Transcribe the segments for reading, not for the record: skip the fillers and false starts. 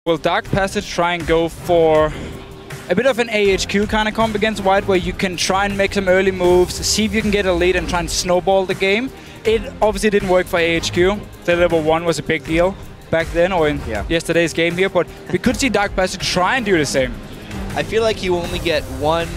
Will Dark Passage try and go for a bit of an AHQ kind of comp against White, where you can try and make some early moves, see if you can get a lead and try and snowball the game? It obviously didn't work for AHQ. The level 1 was a big deal back then, or in yesterday's game here, but we could see Dark Passage try and do the same. I feel like you only get one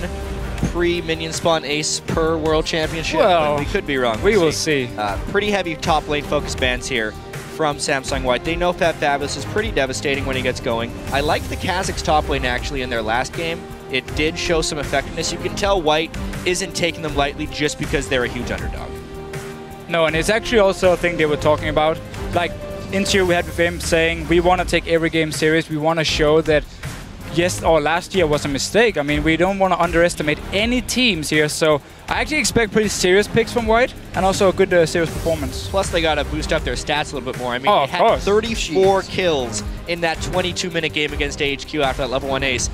pre-minion spawn ace per world championship. Well, we could be wrong. We will see. Pretty heavy top lane focus bans here from Samsung White. They know Fabulous is pretty devastating when he gets going. I like the Kazakh's top lane actually in their last game. It did show some effectiveness. You can tell White isn't taking them lightly just because they're a huge underdog. No, and it's actually also a thing they were talking about. Like, interview we had with him saying, we want to take every game serious. We want to show that, yes, our last year was a mistake. I mean, we don't want to underestimate any teams here. So I actually expect pretty serious picks from White and also a good serious performance. Plus, they got to boost up their stats a little bit more. I mean, they had 34 kills in that 22-minute game against AHQ after that level 1 ace.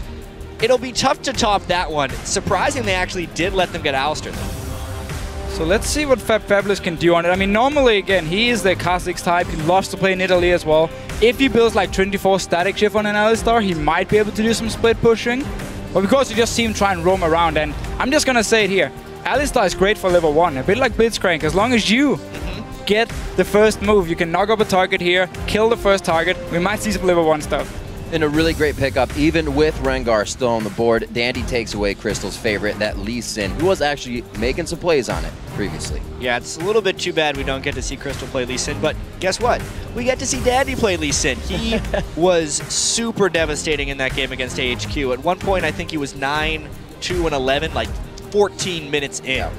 It'll be tough to top that one. Surprising they actually did let them get Alistair, though. So let's see what Fabulous can do on it. I mean, normally, again, he is the Kha'Zix type. He loves to play in Italy as well. If he builds like 24 static shift on an Alistar, he might be able to do some split pushing. But because you just see him try and roam around, and I'm just going to say it here, Alistar is great for level 1, a bit like Blitzcrank. As long as you get the first move, you can knock up a target here, kill the first target. We might see some level 1 stuff. And a really great pickup, even with Rengar still on the board. Dandy takes away Crystal's favorite, that Lee Sin, who was actually making some plays on it previously. Yeah, it's a little bit too bad we don't get to see Crystal play Lee Sin, but guess what? We get to see Dandy play Lee Sin. He was super devastating in that game against AHQ. At one point, I think he was 9, 2, and 11, like 14 minutes in.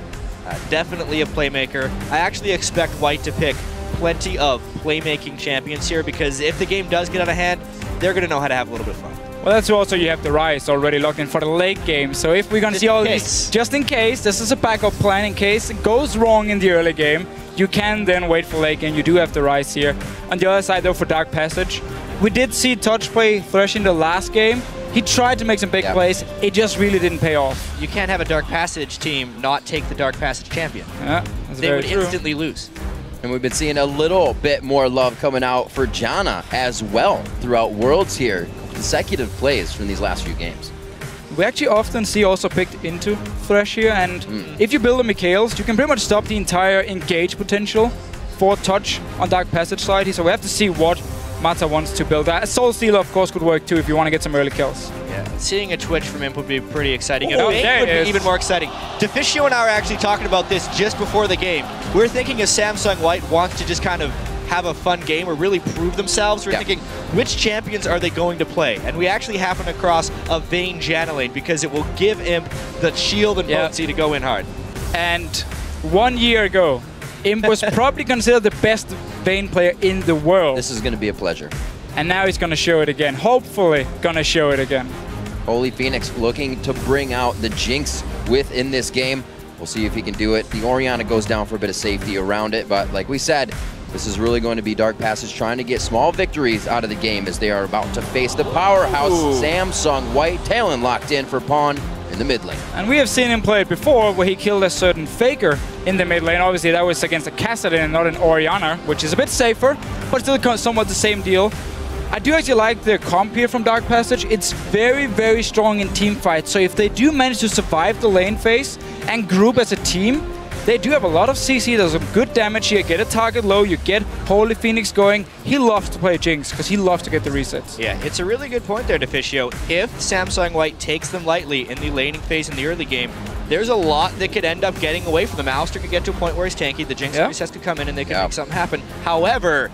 Definitely a playmaker. I actually expect White to pick plenty of playmaking champions here, because if the game does get out of hand, they're going to know how to have a little bit of fun. Well, that's also you have the Rise already locked in for the late game. So if we're going to see all these, just in case, this is a backup plan in case it goes wrong in the early game, you can then wait for late game. You do have the Rise here. On the other side, though, for Dark Passage, we did see Touch play Thresh in the last game. He tried to make some big plays. It just really didn't pay off. You can't have a Dark Passage team not take the Dark Passage champion. Yeah, they would instantly lose. And we've been seeing a little bit more love coming out for Janna as well throughout Worlds here. Consecutive plays from these last few games. We actually often see also picked into Thresh here, and if you build a Mikhails, you can pretty much stop the entire engage potential for Touch on Dark Passage side here. So we have to see what Mata wants to build. Soul Stealer, of course, could work too if you want to get some early kills. Yeah, seeing a Twitch from Imp would be pretty exciting. Oh, and would be even more exciting. Deficio and I were actually talking about this just before the game. We're thinking as Samsung White wants to just kind of have a fun game or really prove themselves, we're thinking, which champions are they going to play? And we actually happened across a Vayne Janna lane because it will give Imp the shield and potency to go in hard. And 1 year ago, Imp was probably considered the best Vayne player in the world. This is going to be a pleasure. And now he's going to show it again. Hopefully going to show it again. Holy Phoenix looking to bring out the Jinx within this game. We'll see if he can do it. The Orianna goes down for a bit of safety around it, but like we said, this is really going to be Dark Passage trying to get small victories out of the game as they are about to face the powerhouse Samsung White. Talon locked in for Pawn in the mid lane. And we have seen him play it before where he killed a certain Faker in the mid lane. Obviously that was against a Kassadin and not an Orianna, which is a bit safer, but still somewhat the same deal. I do actually like the comp here from Dark Passage. It's very, very strong in team fights. So if they do manage to survive the lane phase and group as a team, they do have a lot of CC. There's some good damage here. Get a target low, you get Holy Phoenix going. He loves to play Jinx because he loves to get the resets. Yeah, it's a really good point there, Deficio. If Samsung White takes them lightly in the laning phase in the early game, there's a lot that could end up getting away from them. Alistair could get to a point where he's tanky, the Jinx resets could come in and they could make something happen. However,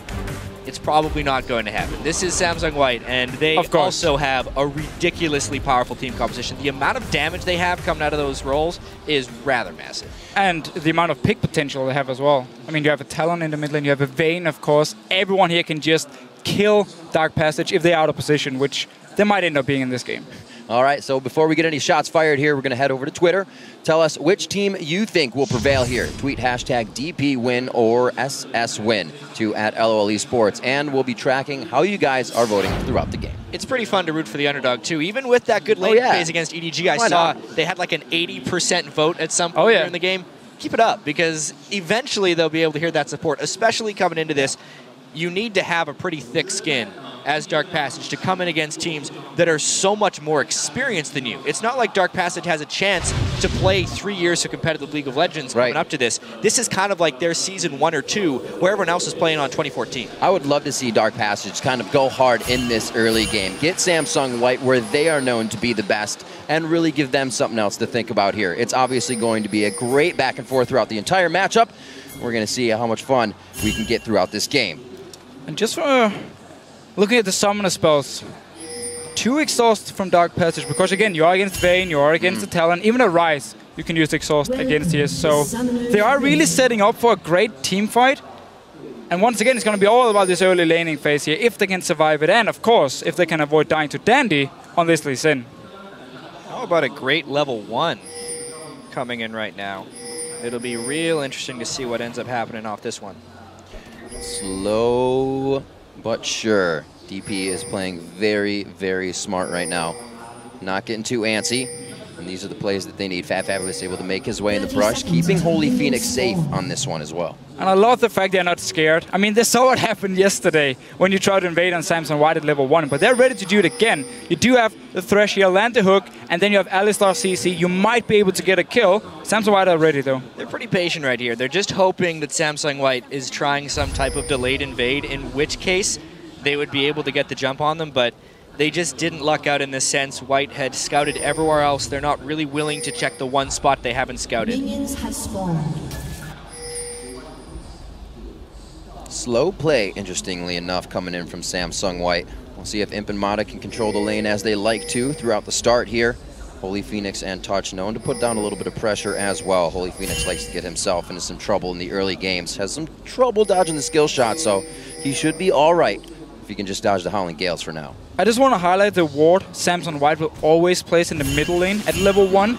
it's probably not going to happen. This is Samsung White, and they also have a ridiculously powerful team composition. The amount of damage they have coming out of those roles is rather massive. And the amount of pick potential they have as well. I mean, you have a Talon in the mid lane, you have a Vayne, of course. Everyone here can just kill Dark Passage if they're out of position, which they might end up being in this game. All right, so before we get any shots fired here, we're going to head over to Twitter. Tell us which team you think will prevail here. Tweet hashtag DPWin or SSWin to @LOL Esports, and we'll be tracking how you guys are voting throughout the game. It's pretty fun to root for the underdog, too. Even with that good lane phase against EDG, I saw they had like an 80% vote at some point during the game. Keep it up, because eventually they'll be able to hear that support, especially coming into this. You need to have a pretty thick skin as Dark Passage to come in against teams that are so much more experienced than you. It's not like Dark Passage has a chance to play 3 years of competitive League of Legends coming up to this. This is kind of like their season 1 or 2 where everyone else is playing on 2014. I would love to see Dark Passage kind of go hard in this early game. Get Samsung White where they are known to be the best and really give them something else to think about here. It's obviously going to be a great back and forth throughout the entire matchup. We're going to see how much fun we can get throughout this game. And just for looking at the summoner spells, 2 exhaust from Dark Passage, because again, you are against Vayne, you are against the Talon, even a Rise, you can use exhaust against here. So they are really setting up for a great team fight. And once again, it's going to be all about this early laning phase here, if they can survive it, and of course, if they can avoid dying to Dandy on this Lee Sin. How about a great level 1 coming in right now? It'll be real interesting to see what ends up happening off this one. Slow but sure. DP is playing very, very smart right now. Not getting too antsy. And these are the plays that they need. Fabulous able to make his way in the brush, keeping Holy Phoenix safe on this one as well. And I love the fact they're not scared. I mean, they saw what happened yesterday when you tried to invade on Samsung White at level 1, but they're ready to do it again. You do have the Thresh here, land the hook, and then you have Alistar CC. You might be able to get a kill. Samsung White are ready, though. They're pretty patient right here. They're just hoping that Samsung White is trying some type of delayed invade, in which case they would be able to get the jump on them, but they just didn't luck out in this sense. White had scouted everywhere else. They're not really willing to check the one spot they haven't scouted. Minions have spawned. Slow play, interestingly enough, coming in from Samsung White. We'll see if Imp and Mata can control the lane as they like to throughout the start here. Holy Phoenix and Touch known to put down a little bit of pressure as well. Holy Phoenix likes to get himself into some trouble in the early games. Has some trouble dodging the skill shot, so he should be all right if he can just dodge the Howling Gales for now. I just want to highlight the ward Samsung White will always place in the middle lane at level 1.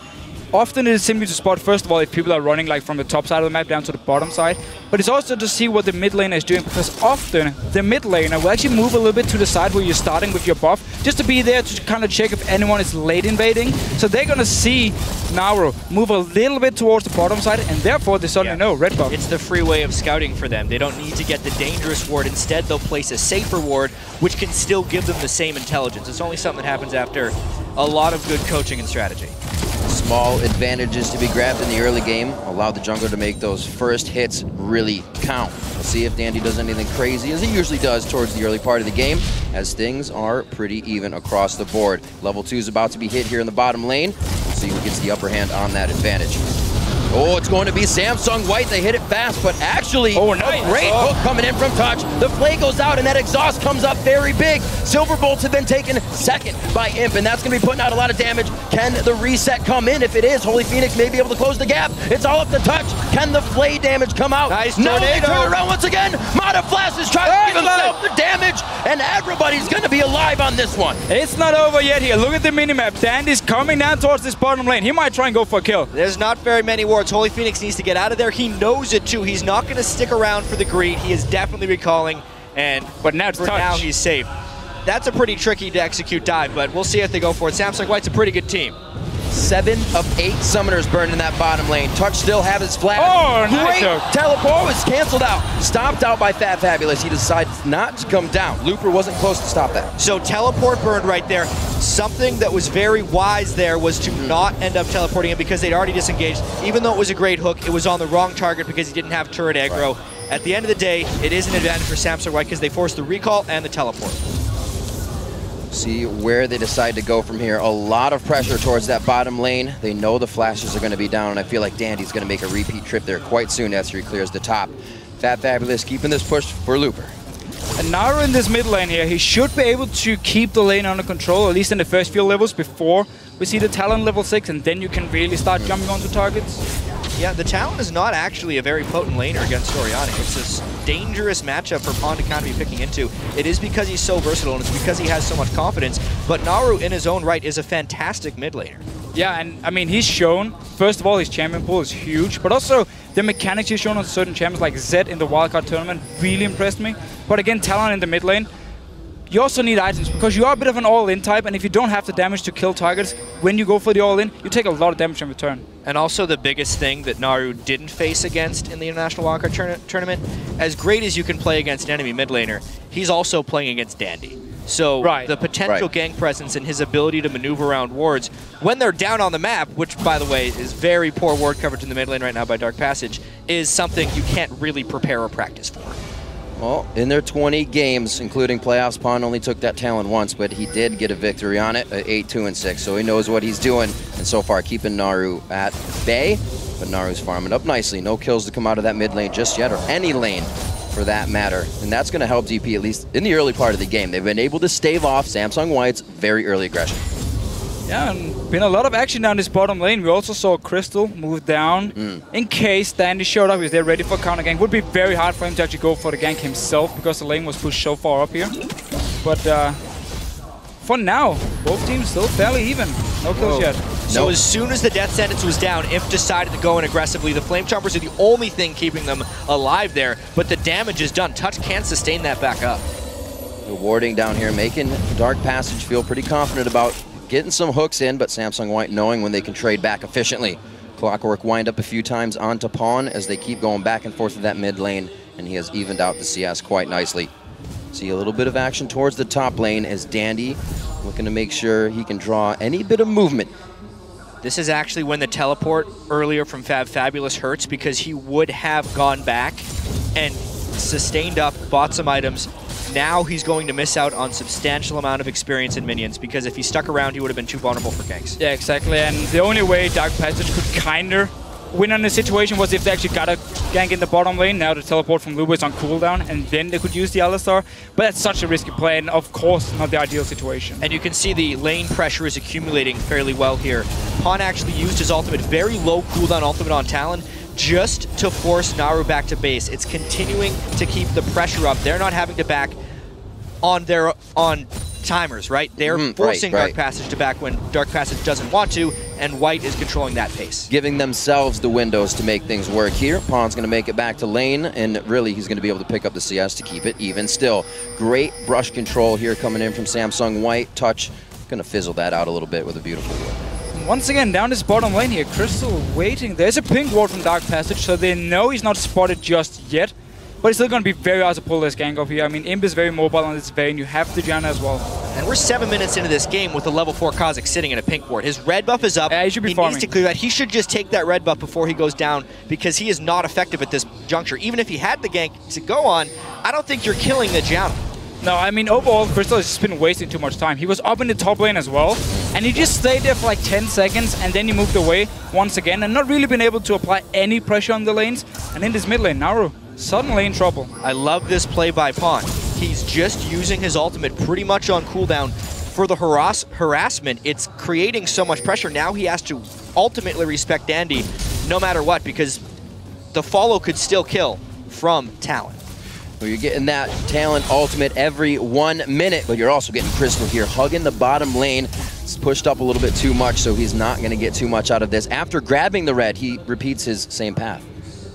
Often it is simply to spot, first of all, if people are running like from the top side of the map down to the bottom side, but it's also to see what the mid laner is doing, because often the mid laner will actually move a little bit to the side where you're starting with your buff, just to be there to kind of check if anyone is late invading. So they're going to see Naru move a little bit towards the bottom side, and therefore they suddenly know red buff. It's the free way of scouting for them. They don't need to get the dangerous ward. Instead, they'll place a safer ward, which can still give them the same intelligence. It's only something that happens after a lot of good coaching and strategy. Small advantages to be grabbed in the early game. Allow the jungler to make those first hits really count. We'll see if Dandy does anything crazy, as he usually does towards the early part of the game, as things are pretty even across the board. Level 2 is about to be hit here in the bottom lane. We'll see who gets the upper hand on that advantage. Oh, it's going to be Samsung White. They hit it fast, but actually a great hook coming in from Touch. The play goes out, and that exhaust comes up very big. Silver Bolts have been taken second by Imp, and that's going to be putting out a lot of damage. Can the reset come in? If it is, Holy Phoenix may be able to close the gap. It's all up to Touch. Can the flay damage come out? Nice no, tornado. they turn around once again. Mata Flash is trying to give himself the damage, and everybody's going to be alive on this one. It's not over yet here. Look at the minimap. Dandy's coming down towards this bottom lane. He might try and go for a kill. There's not very many wards. Holy Phoenix needs to get out of there. He knows it too. He's not going to stick around for the greed. He is definitely recalling, but now it's Touch. Now he's safe. That's a pretty tricky to execute dive, but we'll see if they go for it. Samsung White's a pretty good team. 7 of 8 summoners burned in that bottom lane. Touch still have his flash. Oh, great nice. teleport was canceled out. Stopped out by Fabulous. He decides not to come down. Looper wasn't close to stop that. So teleport burned right there. Something that was very wise there was to not end up teleporting him because they'd already disengaged. Even though it was a great hook, it was on the wrong target because he didn't have turret aggro. Right. At the end of the day, it is an advantage for Samsung White because they forced the recall and the teleport. See where they decide to go from here. A lot of pressure towards that bottom lane. They know the flashes are going to be down, and I feel like Dandy's going to make a repeat trip there quite soon after he clears the top. Fabulous keeping this push for Looper. And Naru in this mid lane here, he should be able to keep the lane under control, at least in the first few levels before we see the Talon level 6, and then you can really start jumping onto targets. Yeah, the Talon is not actually a very potent laner against Orianna. It's a dangerous matchup for Pond to kind of be picking into. It is because he's so versatile, and it's because he has so much confidence. But Naru, in his own right, is a fantastic mid laner. Yeah, and I mean, he's shown, first of all, his champion pool is huge, but also the mechanics he's shown on certain champions like Zed in the wildcard tournament really impressed me. But again, Talon in the mid lane, you also need items because you are a bit of an all-in type, and if you don't have the damage to kill targets, when you go for the all-in, you take a lot of damage in return. And also the biggest thing that Naru didn't face against in the International Wildcard Tournament, as great as you can play against an enemy mid laner, he's also playing against Dandy. So Right. the potential gank presence and his ability to maneuver around wards when they're down on the map, which, by the way, is very poor ward coverage in the mid lane right now by Dark Passage, is something you can't really prepare or practice for. Well, in their 20 games, including playoffs, Pond only took that talent once, but he did get a victory on it at 8-2-6, so he knows what he's doing. And so far, keeping Naru at bay, but Naru's farming up nicely. No kills to come out of that mid lane just yet, or any lane for that matter. And that's going to help DP, at least in the early part of the game. They've been able to stave off Samsung White's very early aggression. Yeah, and been a lot of action down this bottom lane. We also saw Crystal move down in case Dandy showed up. If they're ready for counter gank, would be very hard for him to actually go for the gank himself because the lane was pushed so far up here. But for now, both teams still fairly even. No kills yet. So as soon as the death sentence was down, Imp decided to go in aggressively. The Flame Chompers are the only thing keeping them alive there, but the damage is done. Touch can't sustain that back up. The warding down here making Dark Passage feel pretty confident about getting some hooks in, but Samsung White knowing when they can trade back efficiently. Clockwork wind up a few times onto Pawn as they keep going back and forth to that mid lane, and he has evened out the CS quite nicely. See a little bit of action towards the top lane as Dandy looking to make sure he can draw any bit of movement. This is actually when the teleport earlier from Fabulous hurts, because he would have gone back and sustained up, bought some items. Now he's going to miss out on substantial amount of experience in minions, because if he stuck around, he would have been too vulnerable for ganks. Yeah, exactly. And the only way Dark Passage could kinda win on the situation was if they actually got a gank in the bottom lane. Now the teleport from Lubo is on cooldown, and then they could use the Alistar. But that's such a risky play, and of course not the ideal situation. And you can see the lane pressure is accumulating fairly well here. Pawn actually used his ultimate, very low cooldown ultimate on Talon, just to force Naru back to base. It's continuing to keep the pressure up. They're not having to back on their timers, right? They're forcing Dark Passage to back when Dark Passage doesn't want to, and White is controlling that pace. Giving themselves the windows to make things work here. Pawn's going to make it back to lane, and really he's going to be able to pick up the CS to keep it even still. Great brush control here coming in from Samsung White. Touch, going to fizzle that out a little bit with a beautiful ward. Once again, down this bottom lane here, Crystal waiting. There's a pink ward from Dark Passage, so they know he's not spotted just yet. But it's still going to be very hard to pull this gank off here. I mean, Imp is very mobile on this vein. You have to Diana as well. And we're 7 minutes into this game with the level 4 Kha'Zix sitting in a pink ward. His red buff is up. Yeah, he should be farming. Needs to clear that. He should just take that red buff before he goes down, because he is not effective at this juncture. Even if he had the gank to go on, I don't think you're killing the Diana. No, I mean, overall, Crystal has just been wasting too much time. He was up in the top lane as well, and he just stayed there for like 10 seconds, and then he moved away once again, and not really been able to apply any pressure on the lanes. And in this mid lane, Naru suddenly in trouble. I love this play by Pawn. He's just using his ultimate pretty much on cooldown for the harassment. It's creating so much pressure. Now he has to ultimately respect Dandy no matter what, because the follow could still kill from Talon. Well, you're getting that Talon ultimate every 1 minute, but you're also getting Crystal here hugging the bottom lane. It's pushed up a little bit too much, so he's not going to get too much out of this. After grabbing the red, he repeats his same path.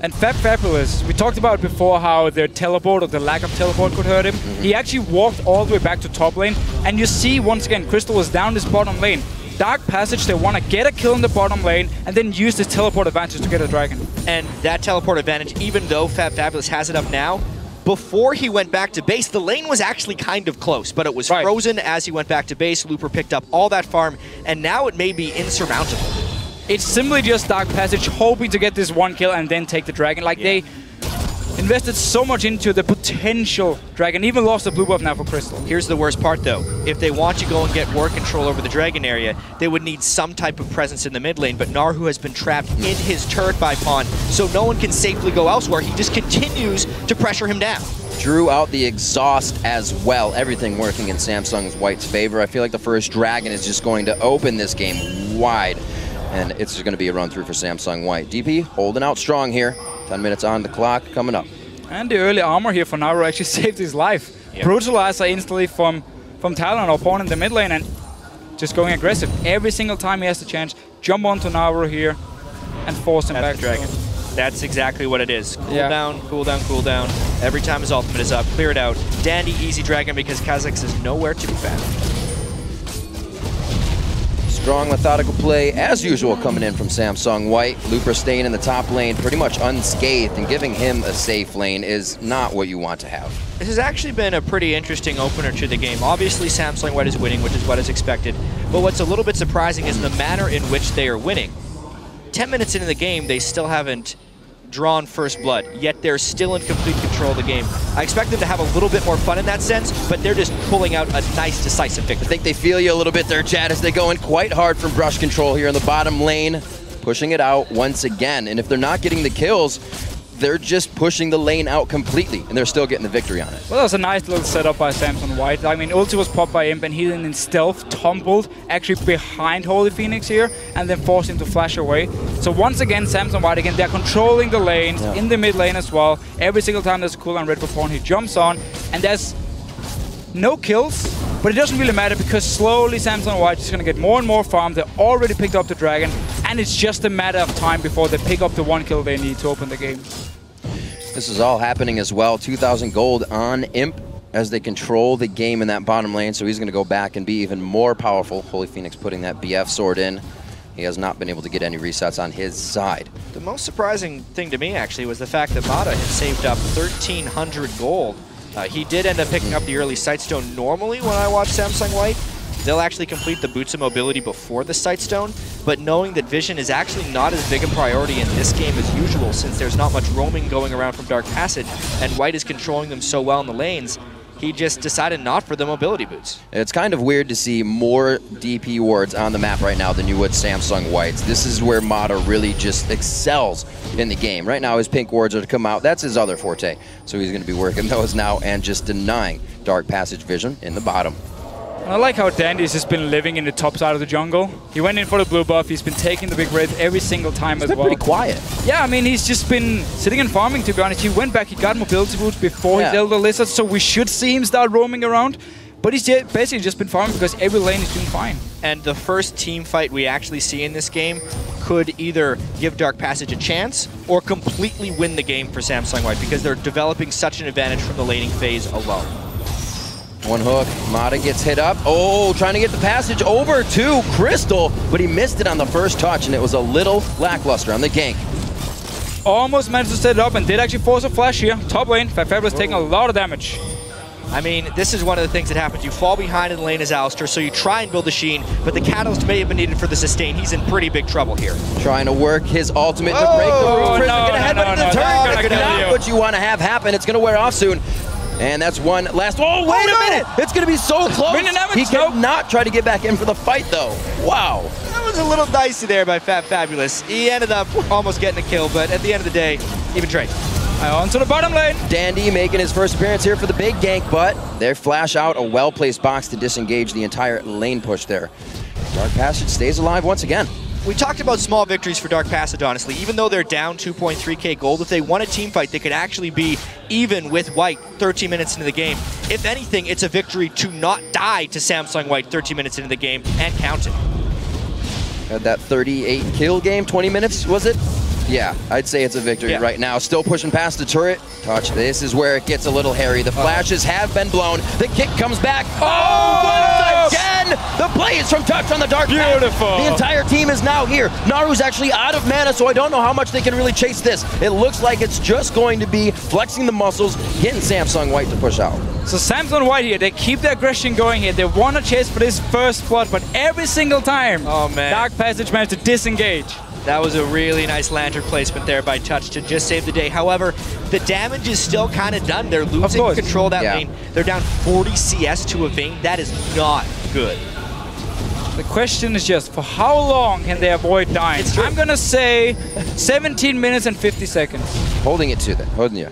And Fabulous, we talked about before how the teleport or the lack of teleport could hurt him. He actually walked all the way back to top lane, and you see once again Crystal was down this bottom lane. Dark Passage, they want to get a kill in the bottom lane and then use this teleport advantage to get a dragon. And that teleport advantage, even though Fabulous has it up now, before he went back to base, the lane was actually kind of close, but it was frozen as he went back to base. Looper picked up all that farm, and now it may be insurmountable. It's simply just Dark Passage hoping to get this one kill and then take the dragon. Like, they invested so much into the potential dragon, even lost the blue buff now for Crystal. Here's the worst part though. If they want to go and get ward control over the dragon area, they would need some type of presence in the mid lane, but Naru has been trapped in his turret by Pawn, so no one can safely go elsewhere. He just continues to pressure him down. Drew out the exhaust as well. Everything working in Samsung White's favor. I feel like the first dragon is just going to open this game wide, and it's going to be a run through for Samsung White. DP holding out strong here. 10 minutes on the clock coming up. And the early armor here for Naru actually saved his life. Yep. Brutalizer instantly from Talon or Pawn in the mid lane, and just going aggressive. Every single time he has the chance, jump onto Naru here and force him back. Dragon. That's exactly what it is. Cool down, cool down, cool down. Every time his ultimate is up, clear it out. Dandy, easy dragon, because Kha'Zix is nowhere to be found. Strong, methodical play, as usual, coming in from Samsung White. Looper staying in the top lane pretty much unscathed, and giving him a safe lane is not what you want to have. This has actually been a pretty interesting opener to the game. Obviously, Samsung White is winning, which is what is expected. But what's a little bit surprising is the manner in which they are winning. 10 minutes into the game, they still haven't drawn first blood, yet they're still in complete control of the game. I expect them to have a little bit more fun in that sense, but they're just pulling out a nice, decisive victory. I think they feel you a little bit there, Chad, as they go in quite hard from brush control here in the bottom lane, pushing it out once again. And if they're not getting the kills, they're just pushing the lane out completely, and they're still getting the victory on it. Well, that was a nice little setup by Samsung White. I mean, ulti was popped by Imp, and he then in stealth tumbled actually behind Holy Phoenix here, and then forced him to flash away. So once again, Samsung White again, they're controlling the lanes in the mid lane as well. Every single time there's a cooldown red for Pawn, he jumps on, and there's no kills, but it doesn't really matter because slowly Samsung White is going to get more and more farm. They already picked up the dragon, and it's just a matter of time before they pick up the 1 kill they need to open the game. This is all happening as well. 2,000 gold on Imp as they control the game in that bottom lane, so he's going to go back and be even more powerful. Holy Phoenix putting that BF sword in. He has not been able to get any resets on his side. The most surprising thing to me, actually, was the fact that Mata had saved up 1,300 gold. He did end up picking up the early Sightstone. Normally, when I watch Samsung White, they'll actually complete the Boots of Mobility before the Sightstone, but knowing that Vision is actually not as big a priority in this game as usual, since there's not much roaming going around from Dark Passage, and White is controlling them so well in the lanes, he just decided not for the mobility boots. It's kind of weird to see more DP wards on the map right now than you would Samsung Whites. This is where Mata really just excels in the game. Right now his pink wards are to come out. That's his other forte. So he's going to be working those now and just denying Dark Passage Vision in the bottom. I like how Dandy's just been living in the top side of the jungle. He went in for the blue buff. He's been taking the big red every single time as well. He's been pretty quiet. Yeah, I mean, he's just been sitting and farming, to be honest. He went back, he got mobility boots before he dealt the lizard, so we should see him start roaming around. But he's basically just been farming because every lane is doing fine. And the first team fight we actually see in this game could either give Dark Passage a chance or completely win the game for Samsung White because they're developing such an advantage from the laning phase alone. One hook, Mata gets hit up. Oh, trying to get the passage over to Crystal, but he missed it on the first touch, and it was a little lackluster on the gank. Almost managed to set it up and did actually force a flash here. Top lane, Fabulous taking a lot of damage. I mean, this is one of the things that happens. You fall behind in the lane as Alistar, so you try and build the Sheen, but the Catalyst may have been needed for the sustain. He's in pretty big trouble here. Trying to work his ultimate to break the roof. Prison's gonna headbutt into the turret. That's not what you want to have happen. It's gonna wear off soon. And that's one last. Oh, wait a minute! It's going to be so close. He cannot try to get back in for the fight, though. Wow. That was a little dicey there by Fabulous. He ended up almost getting a kill, but at the end of the day, even trade. On to the bottom lane. Dandy making his first appearance here for the big gank, but they flash out a well-placed box to disengage the entire lane push there. Dark Passage stays alive once again. We talked about small victories for Dark Passage, honestly. Even though they're down 2.3k gold, if they won a team fight, they could actually be even with White 13 minutes into the game. If anything, it's a victory to not die to Samsung White 13 minutes into the game and counting. Had that 38 kill game, 20 minutes, was it? Yeah, I'd say it's a victory right now. Still pushing past the turret. Touch. This is where it gets a little hairy. The flashes have been blown. The kick comes back. Oh, once again! The plays from Touch on the Dark Passage. Beautiful. The entire team is now here. Naru's actually out of mana, so I don't know how much they can really chase this. It looks like it's just going to be flexing the muscles, getting Samsung White to push out. So Samsung White here, they keep their aggression going here. They want to chase for this first blood, but every single time, Dark Passage managed to disengage. That was a really nice lantern placement there by Touch to just save the day. However, the damage is still kind of done. They're losing control of that lane. They're down 40 CS to a Vayne. That is not good. The question is just, for how long can they avoid dying? I'm going to say 17 minutes and 50 seconds. Holding it to them, holding you.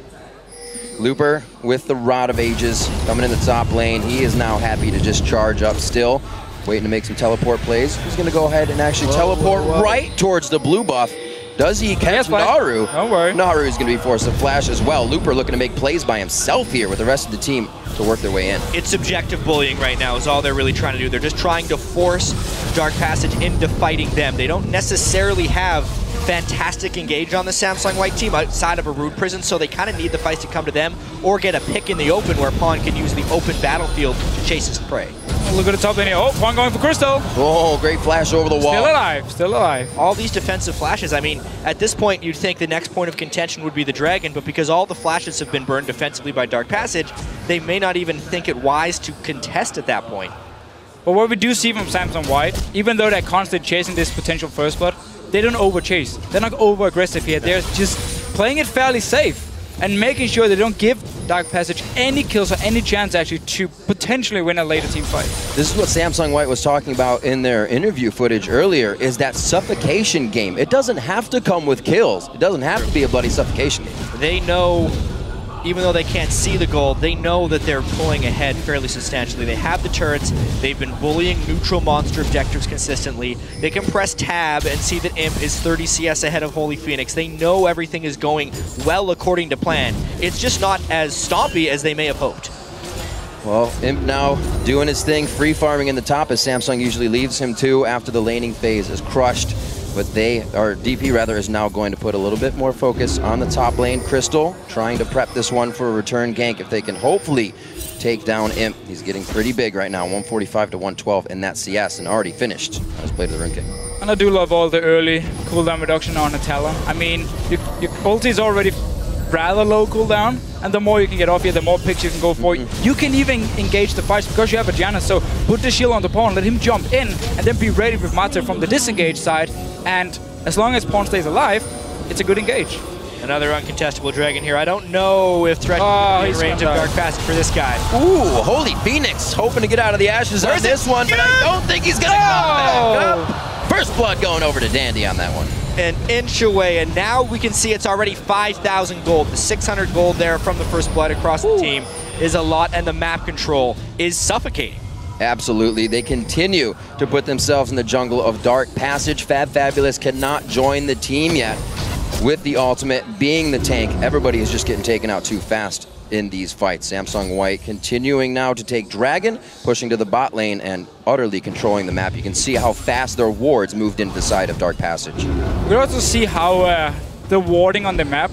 Looper with the Rod of Ages coming in the top lane. He is now happy to just charge up still. Waiting to make some teleport plays. He's going to go ahead and actually teleport right towards the blue buff. Does he catch Naru? Don't worry. Naru is going to be forced to flash as well. Looper looking to make plays by himself here with the rest of the team to work their way in. It's subjective bullying right now is all they're really trying to do. They're just trying to force Dark Passage into fighting them. They don't necessarily have fantastic engage on the Samsung White team outside of a Rude Prison, so they kind of need the fights to come to them or get a pick in the open where Pawn can use the open battlefield to chase his prey. Look at the top lane here. Oh, one going for Crystal. Oh, great flash over the wall. Still alive, still alive. All these defensive flashes, I mean, at this point, you'd think the next point of contention would be the Dragon, but because all the flashes have been burned defensively by Dark Passage, they may not even think it wise to contest at that point. But what we do see from Samsung White, even though they're constantly chasing this potential first blood, they don't over-chase. They're not over-aggressive here. They're just playing it fairly safe and making sure they don't give Dark Passage any kills or any chance actually to potentially win a later team fight. This is what Samsung White was talking about in their interview footage earlier, is that suffocation game. It doesn't have to come with kills. It doesn't have to be a bloody suffocation game. They know, even though they can't see the gold, they know that they're pulling ahead fairly substantially. They have the turrets, they've been bullying neutral monster objectives consistently. They can press tab and see that Imp is 30 CS ahead of Holy Phoenix. They know everything is going well according to plan. It's just not as stompy as they may have hoped. Well, Imp now doing his thing, free farming in the top, as Samsung usually leaves him to after the laning phase is crushed. But DP rather, is now going to put a little bit more focus on the top lane. Crystal trying to prep this one for a return gank if they can hopefully take down Imp. He's getting pretty big right now, 145 to 112 in that CS, and already finished on his play to the Rune King. And I do love all the early cooldown reduction on Atella. I mean, your ulti is already rather low cooldown, and the more you can get off here, the more picks you can go for. You can even engage the fights because you have a Janna, so put the shield on the pawn, let him jump in, and then be ready with Mate from the disengage side, and as long as pawn stays alive, it's a good engage. Another uncontestable Dragon here. I don't know if Thresh is in range of Dark Passage for this guy. Ooh, Holy Phoenix hoping to get out of the ashes on this one, but I don't think he's gonna come back up. First blood going over to Dandy on that one. An inch away, and now we can see it's already 5,000 gold. The 600 gold there from the first blood across the team is a lot, and the map control is suffocating. Absolutely. They continue to put themselves in the jungle of Dark Passage. Fabulous cannot join the team yet. With the ultimate being the tank, everybody is just getting taken out too fast in these fights. Samsung White continuing now to take Dragon, pushing to the bot lane and utterly controlling the map. You can see how fast their wards moved into the side of Dark Passage. We can also see how the warding on the map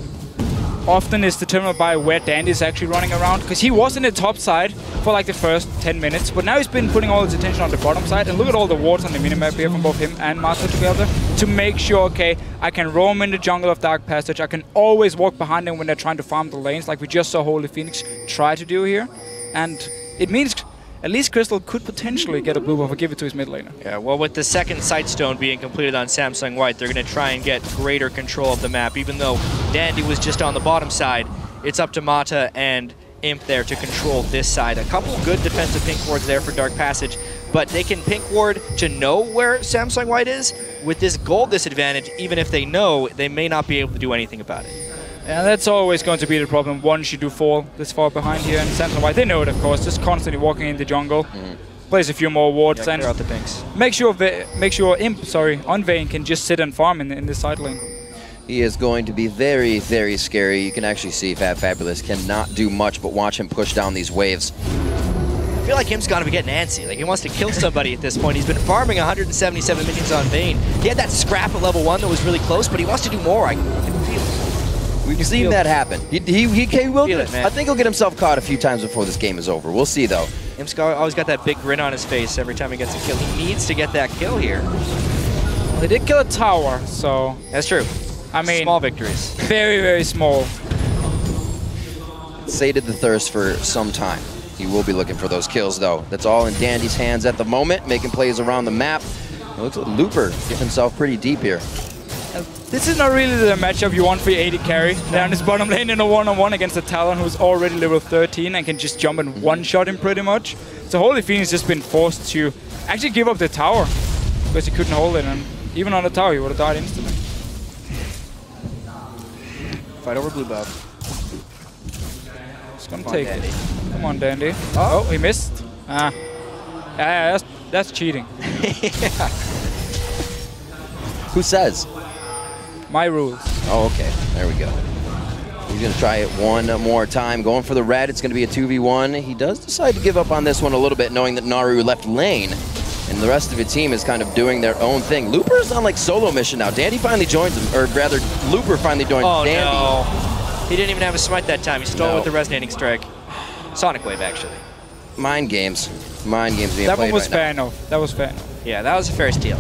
often is determined by where Dandy is actually running around, because he was in the top side for like the first 10 minutes, but now he's been putting all his attention on the bottom side, and look at all the wards on the minimap here from both him and Master together to make sure, okay, I can roam in the jungle of Dark Passage, I can always walk behind them when they're trying to farm the lanes, like we just saw Holy Phoenix try to do here, and it means at least Crystal could potentially get a blue buff or give it to his mid laner. Yeah, well, with the second Sightstone being completed on Samsung White, they're going to try and get greater control of the map. Even though Dandy was just on the bottom side, it's up to Mata and Imp there to control this side. A couple good defensive pink wards there for Dark Passage, but they can pink ward to know where Samsung White is. With this gold disadvantage, even if they know, they may not be able to do anything about it. And that's always going to be the problem once you do fall this far behind here. And Samsung White, they know it, of course, just constantly walking in the jungle. Plays a few more wards and clear out the pinks. Make sure Imp, on Vayne can just sit and farm in the side lane. He is going to be very, very scary. You can actually see Fabulous cannot do much but watch him push down these waves. I feel like Imp's got to be getting antsy. Like, he wants to kill somebody at this point. He's been farming 177 minions on Vayne. He had that scrap at level 1 that was really close, but he wants to do more. I can feel it. We've seen that happen. He will. I think he'll get himself caught a few times before this game is over. We'll see, though. Imp's always got that big grin on his face every time he gets a kill. He needs to get that kill here. Well, he did kill a tower, so... That's true. I mean... Small victories. Very, very small. Sated the thirst for some time. He will be looking for those kills, though. That's all in Dandy's hands at the moment, making plays around the map. It looks like Looper getting himself pretty deep here. This is not really the matchup you want for your AD carry. Down his bottom lane in a one-on-one against a Talon who's already level 13 and can just jump and one-shot him pretty much. So Holy Phoenix has just been forced to actually give up the tower because he couldn't hold it, and even on the tower he would have died instantly. Fight over blue buff. He's gonna take it. Come on, Dandy. Oh, he missed. Yeah, that's cheating. Yeah. Who says? My rules. Oh, okay. There we go. He's going to try it one more time. Going for the red. It's going to be a 2v1. He does decide to give up on this one a little bit, knowing that Naru left lane. And the rest of the team is kind of doing their own thing. Looper's on like solo mission now. Dandy finally joins him, or rather, Looper finally joins Dandy. No. He didn't even have a smite that time. He stole it with the resonating strike. Sonic Wave, actually. Mind games. mind games being That played one was right fair enough. That was fair enough. Yeah, that was a fair steal.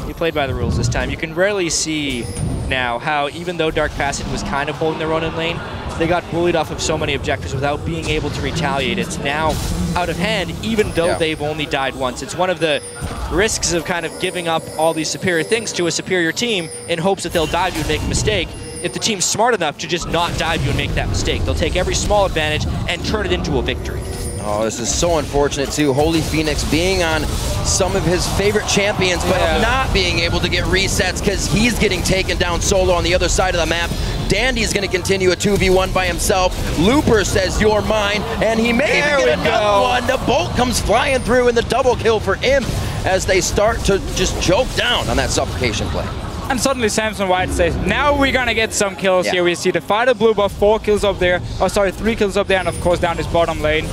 He played by the rules this time. You can rarely see now how, even though Dark Passage was kind of holding their own in lane, they got bullied off of so many objectives without being able to retaliate. It's now out of hand, even though they've only died once. It's one of the risks of kind of giving up all these superior things to a superior team in hopes that they'll dive you and make a mistake. If the team's smart enough to just not dive you and make that mistake, they'll take every small advantage and turn it into a victory. Oh, this is so unfortunate, too. Holy Phoenix being on some of his favorite champions, but not being able to get resets because he's getting taken down solo on the other side of the map. Dandy's going to continue a 2v1 by himself. Looper says, "You're mine," and he may even get another one. The bolt comes flying through, and the double kill for Imp as they start to just choke down on that suffocation play. And suddenly Samson White says, now we're gonna get some kills here. We see the fighter blue buff, 4 kills up there. Oh, sorry, 3 kills up there, and of course down his bottom lane.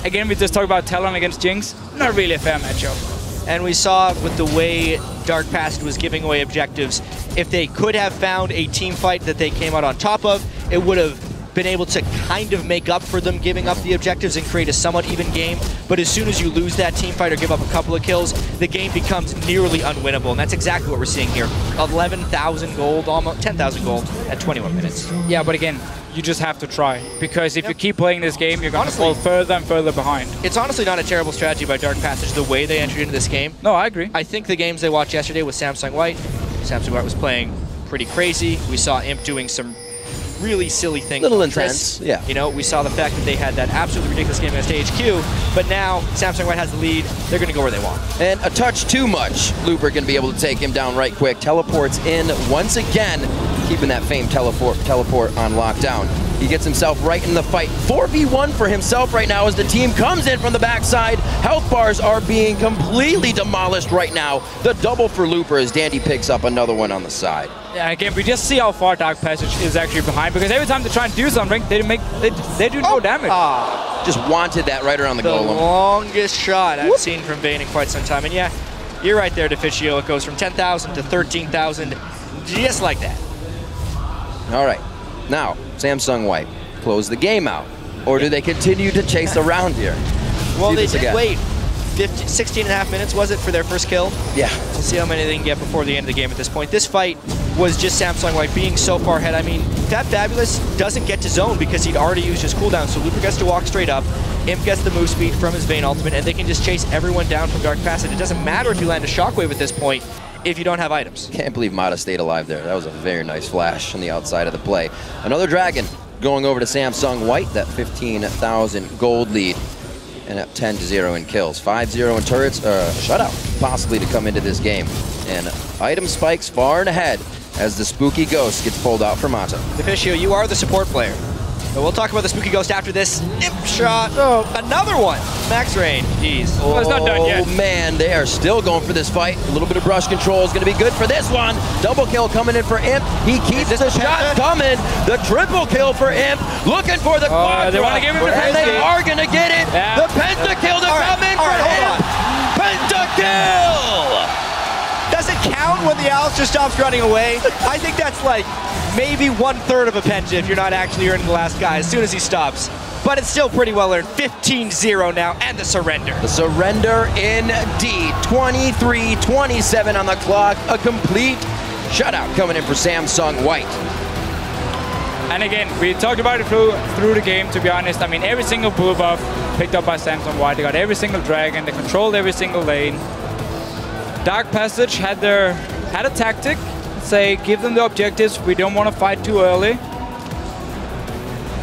Again, we just talked about Talon against Jinx. Not really a fair matchup. And we saw with the way Dark Passage was giving away objectives, if they could have found a team fight that they came out on top of, it would have been able to kind of make up for them giving up the objectives and create a somewhat even game. But as soon as you lose that team fight or give up a couple of kills, the game becomes nearly unwinnable. And that's exactly what we're seeing here. 11,000 gold, almost 10,000 gold at 21 minutes. Yeah, but again, you just have to try. Because if you keep playing this game, you're going to fall further and further behind. It's honestly not a terrible strategy by Dark Passage, the way they entered into this game. No, I agree. I think the games they watched yesterday with Samsung White was playing pretty crazy. We saw Imp doing some really silly things. Little intense, yeah. You know, we saw the fact that they had that absolutely ridiculous game against HQ, but now Samsung White has the lead. They're going to go where they want. And a touch too much. Looper going to be able to take him down right quick. Teleports in once again, keeping that famed teleport on lockdown. He gets himself right in the fight. 4v1 for himself right now as the team comes in from the backside. Health bars are being completely demolished right now. The double for Looper as Dandy picks up another one on the side. Yeah, again, we just see how far Dark Passage is actually behind, because every time they try and do something, they do no damage. Just wanted that right around the golem. The longest shot I've seen from Vayne in quite some time. And yeah, you're right there, Deficio. It goes from 10,000 to 13,000, just like that. All right, now Samsung White close the game out, or do they continue to chase around here? Well, they did wait 16 and a half minutes, was it, for their first kill? Yeah. We'll see how many they can get before the end of the game at this point. This fight was just Samsung White being so far ahead. I mean, Fat Fabulous doesn't get to zone because he'd already used his cooldown, so Looper gets to walk straight up. Imp gets the move speed from his Vayne ultimate, and they can just chase everyone down from Dark Passage. It doesn't matter if you land a shockwave at this point if you don't have items. Can't believe Mata stayed alive there. That was a very nice flash on the outside of the play. Another Dragon going over to Samsung White, that 15,000 gold lead, and up 10-0 in kills. 5-0 in turrets, shutout possibly to come into this game. And item spikes far and ahead as the Spooky Ghost gets pulled out for Mata. Deficio, you are the support player. But we'll talk about the Spooky Ghost after this. Imp shot. Oh, another one. Max range. Jeez. Oh, it's not done yet. Oh, man, they are still going for this fight. A little bit of brush control is going to be good for this one. Double kill coming in for Imp. He keeps the shot coming. The triple kill for Imp. Looking for the quadra. They want to give him the and they are going to get it. Yeah. The pentakill to come in for Imp. Pentakill! Does it count when the Alistair stops running away? I think that's like maybe 1/3 of a penta if you're not actually earning the last guy as soon as he stops. But it's still pretty well earned. 15-0 now, and the surrender. The surrender indeed. 23-27 on the clock. A complete shutout coming in for Samsung White. And again, we talked about it through the game, to be honest. I mean, every single blue buff picked up by Samsung White. They got every single dragon. They controlled every single lane. Dark Passage had a tactic. Say, give them the objectives. We don't want to fight too early.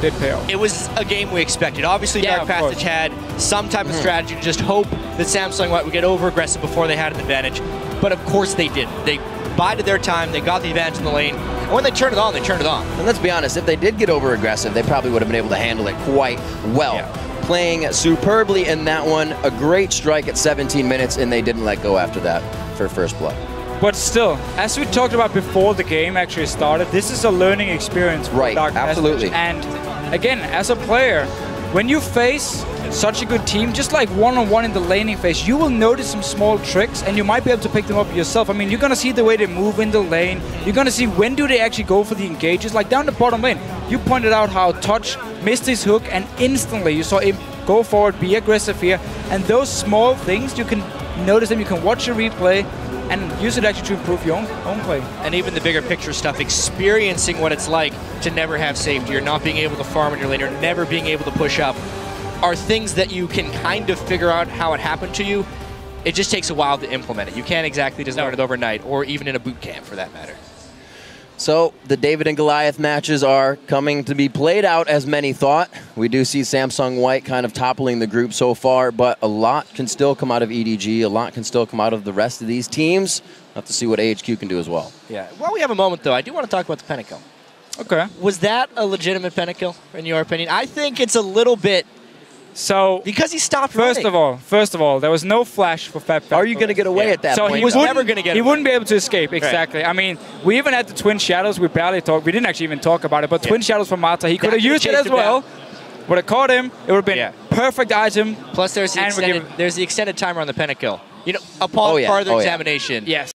Did pay off. It was a game we expected. Obviously, Dark Passage had some type of strategy to just hope that Samsung White would get over-aggressive before they had an advantage. But of course they didn't. They bided their time. They got the advantage in the lane. And when they turned it on, they turned it on. And let's be honest, if they did get over-aggressive, they probably would have been able to handle it quite well. Yeah. Playing superbly in that one. A great strike at 17 minutes, and they didn't let go after that for first blood. But still, as we talked about before the game actually started, this is a learning experience for Dark Passage. Absolutely. And again, as a player, when you face such a good team, just like one-on-one in the laning phase, you will notice some small tricks, and you might be able to pick them up yourself. I mean, you're going to see the way they move in the lane. You're going to see when do they actually go for the engages. Like down the bottom lane, you pointed out how Touch missed his hook, and instantly you saw him go forward, be aggressive here. And those small things, you can notice them, you can watch a replay, and use it actually to improve your own play. And even the bigger picture stuff, experiencing what it's like to never have safety, or not being able to farm in your lane, or never being able to push up, are things that you can kind of figure out how it happened to you. It just takes a while to implement it. You can't exactly just learn it overnight, or even in a boot camp for that matter. So the David and Goliath matches are coming to be played out as many thought. We do see Samsung White kind of toppling the group so far, but a lot can still come out of EDG. A lot can still come out of the rest of these teams. We'll have to see what AHQ can do as well. Yeah. While we have a moment, though, I do want to talk about the pentakill. Okay. Was that a legitimate pentakill, in your opinion? I think it's a little bit... So because he stopped First of all, there was no flash for Fab. Are you going to get away at that so point? he was never going to get away. He wouldn't be able to escape, exactly. Right. I mean, we even had the Twin Shadows. We barely talked. We didn't actually even talk about it, but Twin Shadows from Mata, he could have used it as well. Would have caught him. It would have been perfect item. Plus, there's the extended timer on the pentakill. You know, upon further examination. Yes.